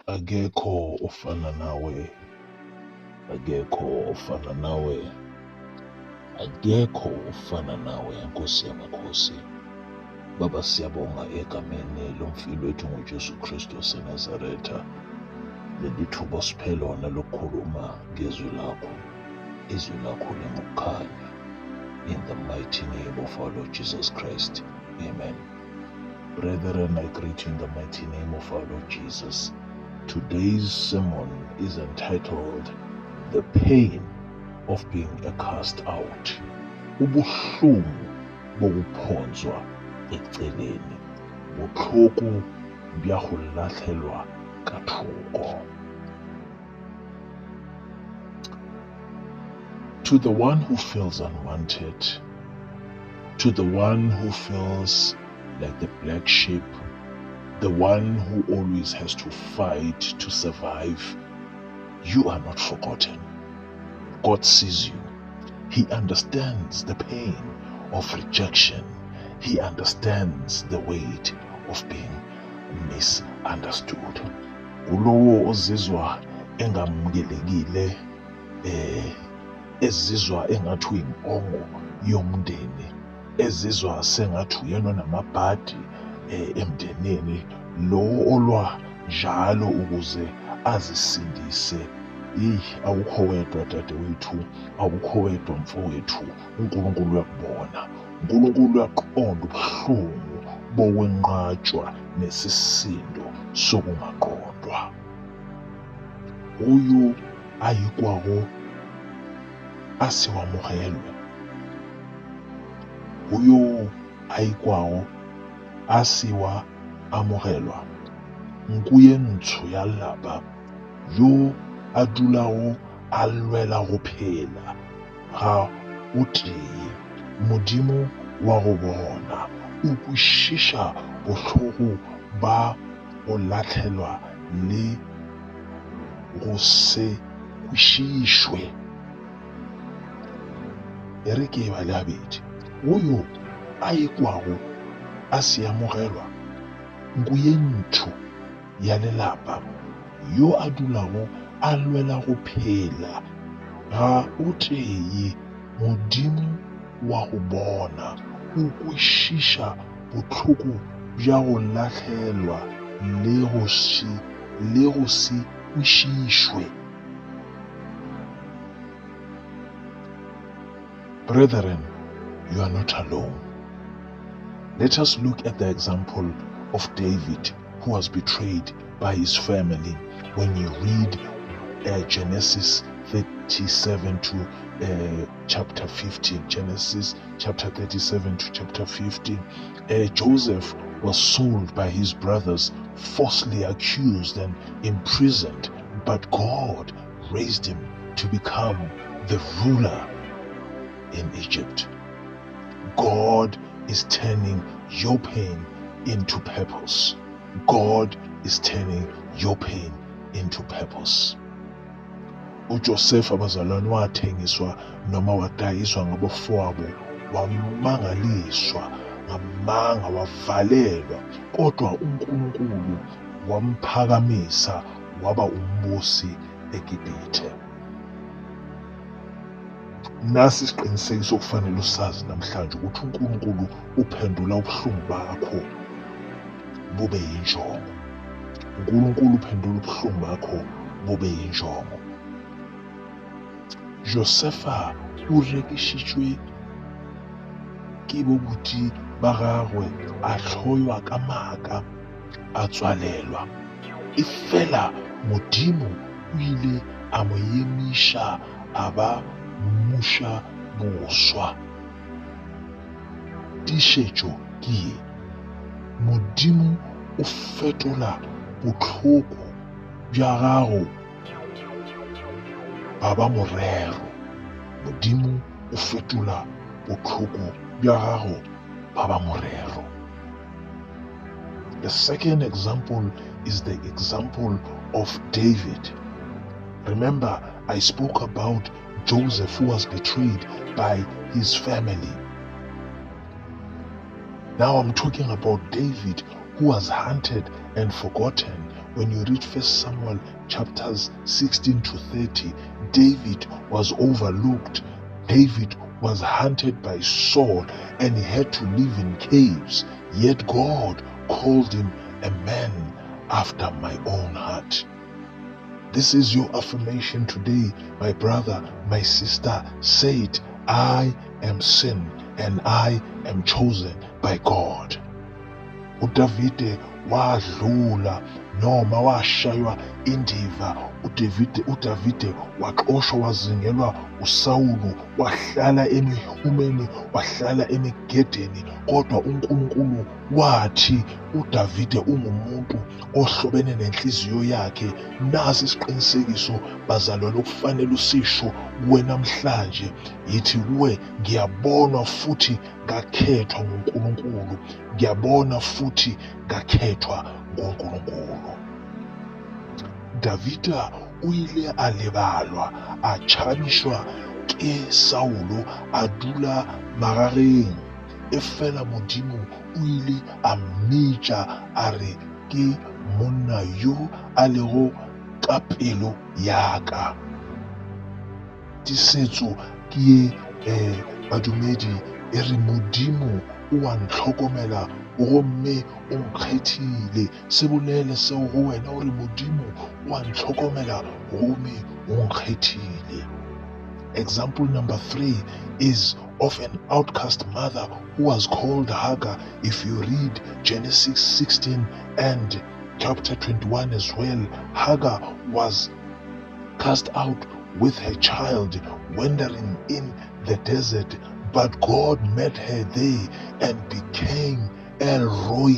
Akekho ofana nawe, akekho ofana nawe, akekho ofana nawe, Nkosi yamakhosi. Baba, siyabonga egameni lomfili wethu nguJesu Kristu waseNazaretha, leli thuba osiphe lona lokukhuluma ngezwi lakho, izwi lakho lingokukhanya. In the mighty name of our Lord Jesus Christ, amen. Brethren, I greet you in the mighty name of our Lord Jesus. Today's sermon is entitled, The Pain of Being a Cast Out. Ubuhlungu bokuphonswa eceleni, botlhoko bya go latlhelwa ka thoko. To the one who feels unwanted, to the one who feels like the black sheep, the one who always has to fight to survive, you are not forgotten. God sees you. He understands the pain of rejection. He understands the weight of being misunderstood. Kulowo ozizwa engamukelekile, ezizwa engathi uyimpongo yomndeni, ezizwa sengathi uyena namabhadi emndenini, lo olwa njalo ukuze azisindise. Awukho wedwa dadewethu, awukho wedwa mfowethu. uNkulunkulu uyakubona, uNkulunkulu uyaqonda ubuhlungu bokwenqatshwa nesisindo sokungaqondwa. Uyu ayikwago asiwamogelwe, uyo ayikwago asiwa amogelwa, nkuye ntsho ya lapa yo a dulago a lwela go phela ga o tee. Modimo wa go bona o kwešiša bohloko ba go latlhelwa le go se kwešišwe. E re ke ba le abedi, uyo a ekwago a se amogelwa, nkuye ntho ya lelapa yo a dulago a lwela go phela ga o tee. Modimo wa go bona o kwešiša bohloko bja go latlhelwa le go se kwešišwe. Brethren, you are not alone. Let us look at the example of David, who was betrayed by his family. When you read Genesis 37 to chapter 15, Genesis chapter 37 to chapter 15, Joseph was sold by his brothers, falsely accused and imprisoned, but God raised him to become the ruler in Egypt. God is turning your pain into purpose. God is turning your pain into purpose. uJoseph abazalwane wathengiswa noma wadayiswa ngabafowabo, wamangaliswa ngamanga, wavalelwa, kodwa uNkulunkulu wamphakamisa waba umbusi eGibhithe. Nasi isiqinisekiso okufanele usazi namhlanje ukuthi uNkulunkulu uphendula ubuhlungu bakho bube yinjongo. uNkulunkulu uphendula ubuhlungu bakho bube yinjongo. Josefa o rekisitswe ke bobuti ba gagwe, a tlhoywa ka maaka, a tswalelwa. E fela Modimo o ile a mo emiša, a ba mmuša boswa. Tišetšo ke ye, Modimo o fetola botlhoko bja gago ba ba morero. Modimo o fetola botlhoko bja gago ba ba morero. The second example is the example of David. Remember, I spoke about Joseph, who was betrayed by his family. Now I'm talking about David, who was hunted and forgotten when you read 1 Samuel chapters 16 to 30, David was overlooked. David was hunted by Saul and he had to live in caves. Yet God called him a man after my own heart. This is your affirmation today, my brother, my sister. Say it. I am sin and I am chosen by God. uDavide wadlula noma washaywa indiva. uDavide waxoshwa wazingelwa uSawulu, wahlala emihumeni, wahlala emigedeni, kodwa uNkulunkulu wathi uDavide ungumuntu ohlobene nenhliziyo yakhe. Nasi isiqinisekiso bazalwane okufanele usisho kuwe namhlanje, yithi kuwe ngiyabonwa futhi ngakhethwa nguNkulunkulu. Ngiyabona futhi ngakhethwa nguNkulunkulu. Davida o ile a lebalwa, a tjhabishwa ke Saulo, a dula magareng. Efela Modimo o ile a mmitša a re ke monna yo a lego ka pelo yaka. Tisetso ke badumedi e re Modimo o a ntlhokomela gomme o nkgethile. Se bolele seo go wena o re Modimo o a ntlhokomela gomme o nkgethile. Example number 3 is of an outcast mother who was called Hagar. If you read Genesis 16 and chapter 21 as well, Hagar was cast out with her child, wandering in the desert, but God met her there and became El Roi,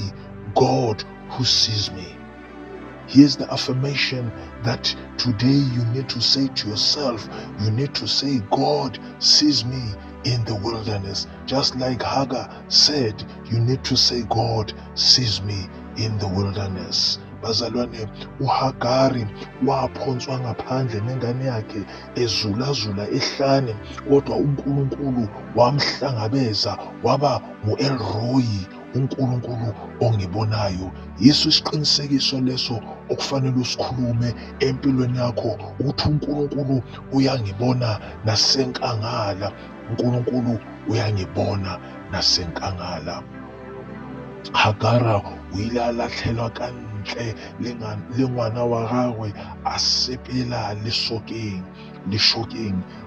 God who sees me. Here's the affirmation that today you need to say to yourself. You need to say, God sees me in the wilderness. Just like Hagar said, you need to say, God sees me in the wilderness. Bazalwane, uHagari waphonswa ngaphandle nengane yakhe ezulazula ehlane, kodwa uNkulunkulu wamhlangabeza waba ngu-El Roi, uNkulunkulu ongibonayo. Yiso isiqinisekiso leso okufanele usikhulume empilweni yakho, ukuthi uNkulunkulu uyangibona nasenkangala. uNkulunkulu uyangibona nasenkangala. Hagara o ile a latlhelwa ka ntle le ngwana wa gagwe a sepela lešokeng.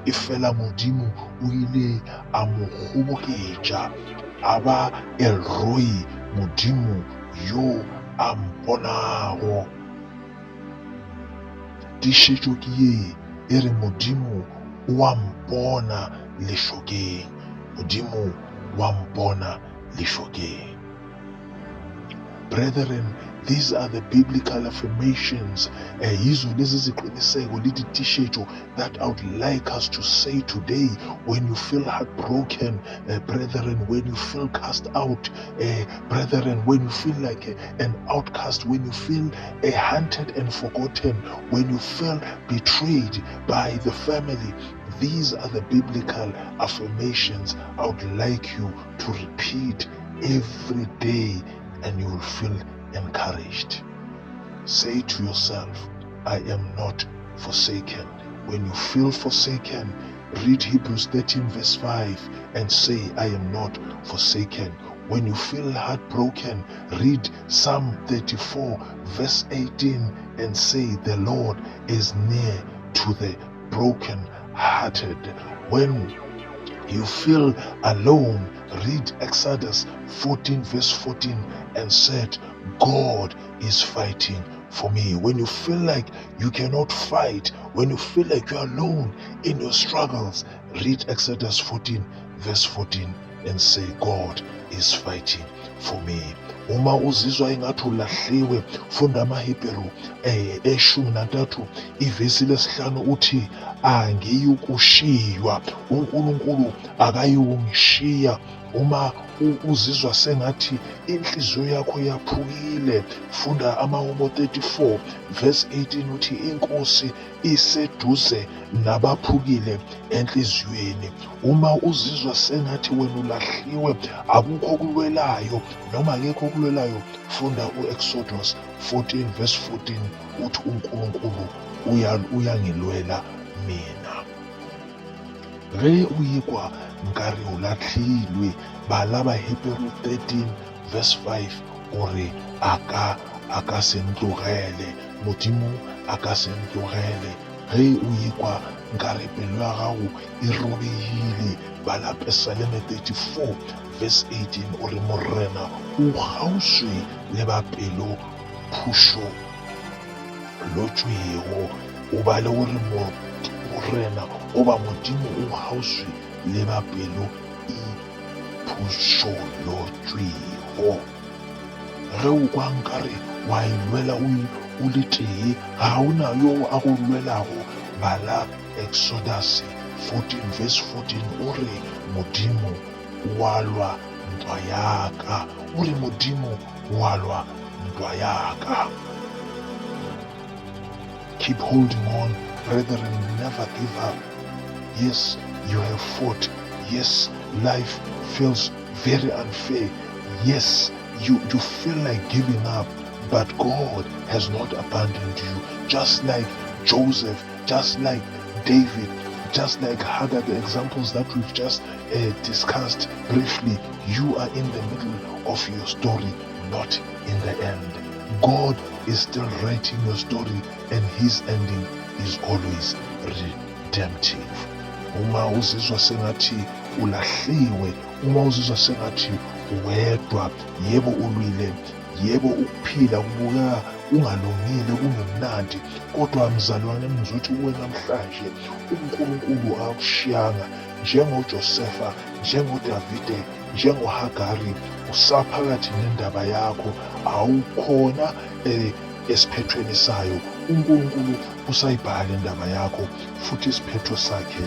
Efela Modimo o ile a mo kgoboketša, a ba El Roi, Modimo yo a mponago. Tišetšo ke ye e re Modimo wa mpona lešokeng. Modimo wa mpona lešokeng. Brethren, these are the biblical affirmations. Yizo lezi ziqiniseko lithi tishetho that I would like us to say today. When you feel heartbroken, brethren, when you feel cast out, brethren, when you feel like an outcast, when you feel hunted and forgotten, when you feel betrayed by the family, these are the biblical affirmations I would like you to repeat every day, and you will feel encouraged. Say to yourself, I am not forsaken. When you feel forsaken, read Hebrews 13 verse 5 and say, I am not forsaken. When you feel heartbroken, read Psalm 34 verse 18 and say, the Lord is near to the broken-hearted. When you feel alone, read Exodus 14 verse 14 and said, God is fighting for me. When you feel like you cannot fight, when you feel like you're alone in your struggles, read Exodus 14 verse 14 and say, God is fighting for me. Uma uzizwa ingathi ulahliwe, funda amaHebheru 13 ivesi lesihlanu uthi, angiyukushiywa, uNkulunkulu akayukungishiya uma uzizwa sengathi inhliziyo yakho yaphukile, funda amaHubo 34 verse 18 uthi inkosi iseduze nabaphukile enhliziyweni. Uma uzizwa sengathi wena ulahliwe, akukho okulwelayo noma akekho okulwelayo, funda u-Exodus 14 verse 14 uthi uNkulunkulu uyangilwela mina. Ge o ekwa nkare o latlhilwe, bala ba Hebrew 13 verse 5 gore a ka se ntlogele, Modimo a ka se ntlogele. Ge o ekwa nkare pelo ya gago e robegile, bala Psalm 34 verse 18 gore Morena o kgauswi le ba pelo phušo lo tšwego. O bale gore Morena goba Modimo o kgauswi le ba pelo e phušo lo tšwego. Ge o kwa nkare wa ilwela o le tee, ga ona yo a go lwelago, bala Exodus 14 verse 14 o re Modimo wa lwa ntwa yaka, o re Modimo wa lwa ntwa yaka. Keep holding on, brethren, never give up. Yes, you have fought. Yes, life feels very unfair. Yes, you feel like giving up, but God has not abandoned you. Just like Joseph, just like David, just like Hagar, the examples that we've just discussed briefly, you are in the middle of your story, not in the end. God is still writing your story, and his ending is always redemptive. Uma uzizwa sengathi ulahliwe, uma uzizwa sengathi wedwa, yebo ulwile, yebo ukuphila kubukeka ungalungile, kungemnandi, kodwa mzalwane ngizothi kuwe namhlanje, uNkulunkulu akushiyanga. NjengoJosefa, njengoDavide, njengoHagari, usaphakathi nendaba yakho, awukhona esiphethweni sayo. uNkulunkulu usayibhala indaba yakho, futhi isiphetho sakhe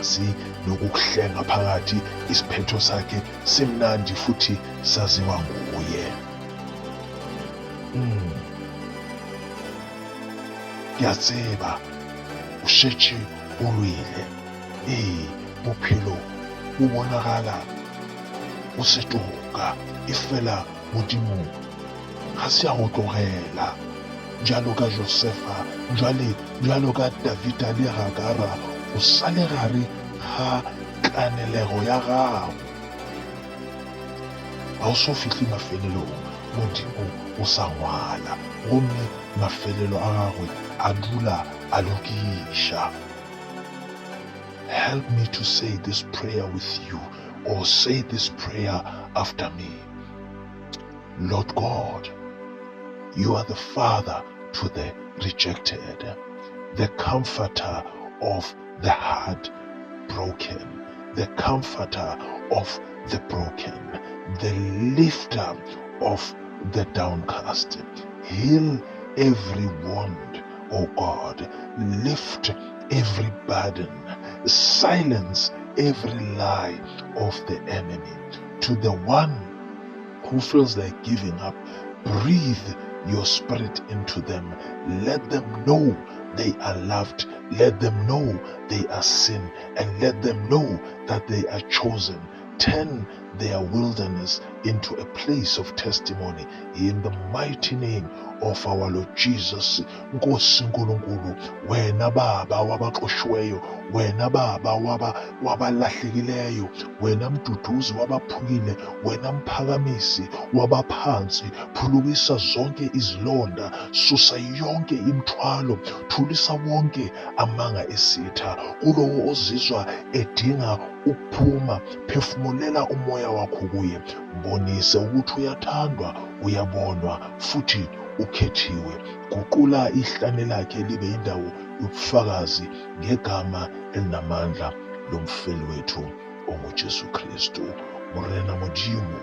sinokukuhlenga phakathi, isiphetho sakhe simnandi futhi saziwa nguye. Ngiyatseba ushetshi ulwile, bophelo ubonakala usetoka, efela Modimo ga se a go tlogela. Jalo ka Josefa, jalo ka Davida le Hagara, o sale gare ga kanelego ya gago. Ga o so fitlhe mafelelong, Modimo o sa ngwala, gomme mafelelo a gagwe a dula a lokiša. Help me to say this prayer with you, or say this prayer after me. Lord God, you are the Father to the rejected, the comforter of the heartbroken, the comforter of the broken, the lifter of the downcast. Heal every wound, O God. Lift every burden. Silence every lie of the enemy. To the one who feels like giving up, breathe your spirit into them. Let them know they are loved. Let them know they are seen, and let them know that they are chosen. Turn their wilderness into a place of testimony in the mighty name of our Lord Jesus. Nkosi Nkulunkulu, wena Baba wabaxoshiweyo, wena Baba wabalahlekileyo, wena mduduzi wabaphukile, wena mphakamisi wabaphansi, phulukisa zonke izilonda, susa yonke imithwalo, thulisa wonke amanga esitha. Kulowo ozizwa edinga ukuphuma, phefumulela umoya wakho kuye, mbonise ukuthi uyathandwa, uyabonwa futhi ukhethiwe. Guqula ihlane lakhe libe indawo yobufakazi ngegama elinamandla lomfeli wethu onguJesu Kristu. Morena Modimo,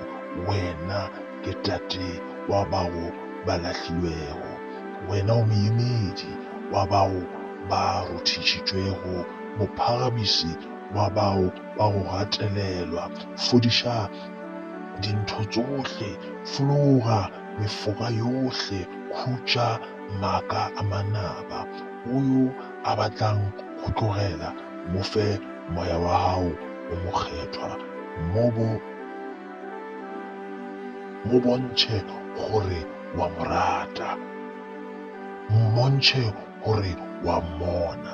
wena ke tate wa bao balahlilwego, wena o moemedi wa bao ba rothitšitšwego, mophagamisi wa bao ba go gatelelwa. Fodiša dintho tsohle, fologa mefoka yohle, khutša maaka a manaba. Oyo a batlang go tlogela, mo fe moya wa hao o mokgethwa, mo bontšhe gore wa mo rata, mmontšhe gore wa mmona,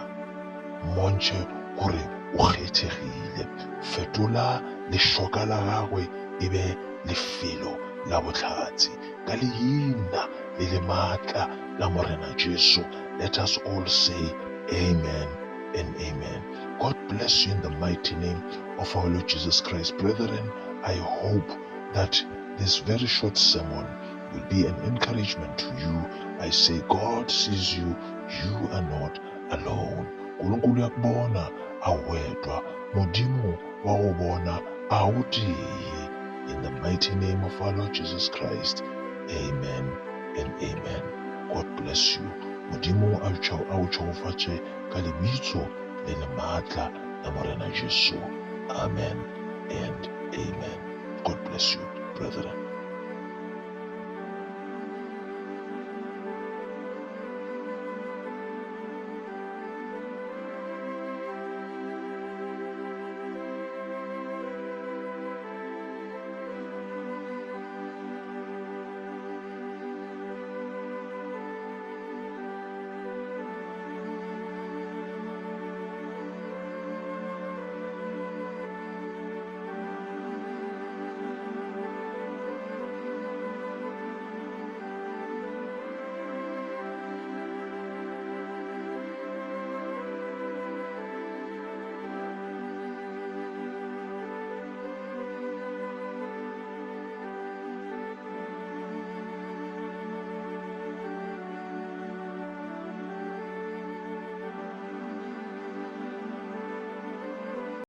mmontšhe gore o kgethegile. Fetola lešoka la gagwe e be lefelo la botlhatsi ka leina le le maatla la Morena Jesu. Let us all say amen and amen. God bless you in the mighty name of our Lord Jesus Christ. Brethren, I hope that this very short sermon will be an encouragement to you. I say God sees you. You are not alone. Nkulunkulu uyakubona awedwa, Modimo wa go bona awuteye. In the mighty name of our Lord Jesus Christ, amen and amen. God bless you. Modimo a o tšhaufatše ka lebitso le le maatla la Morena Jesu. Amen and amen. God bless you, brethren.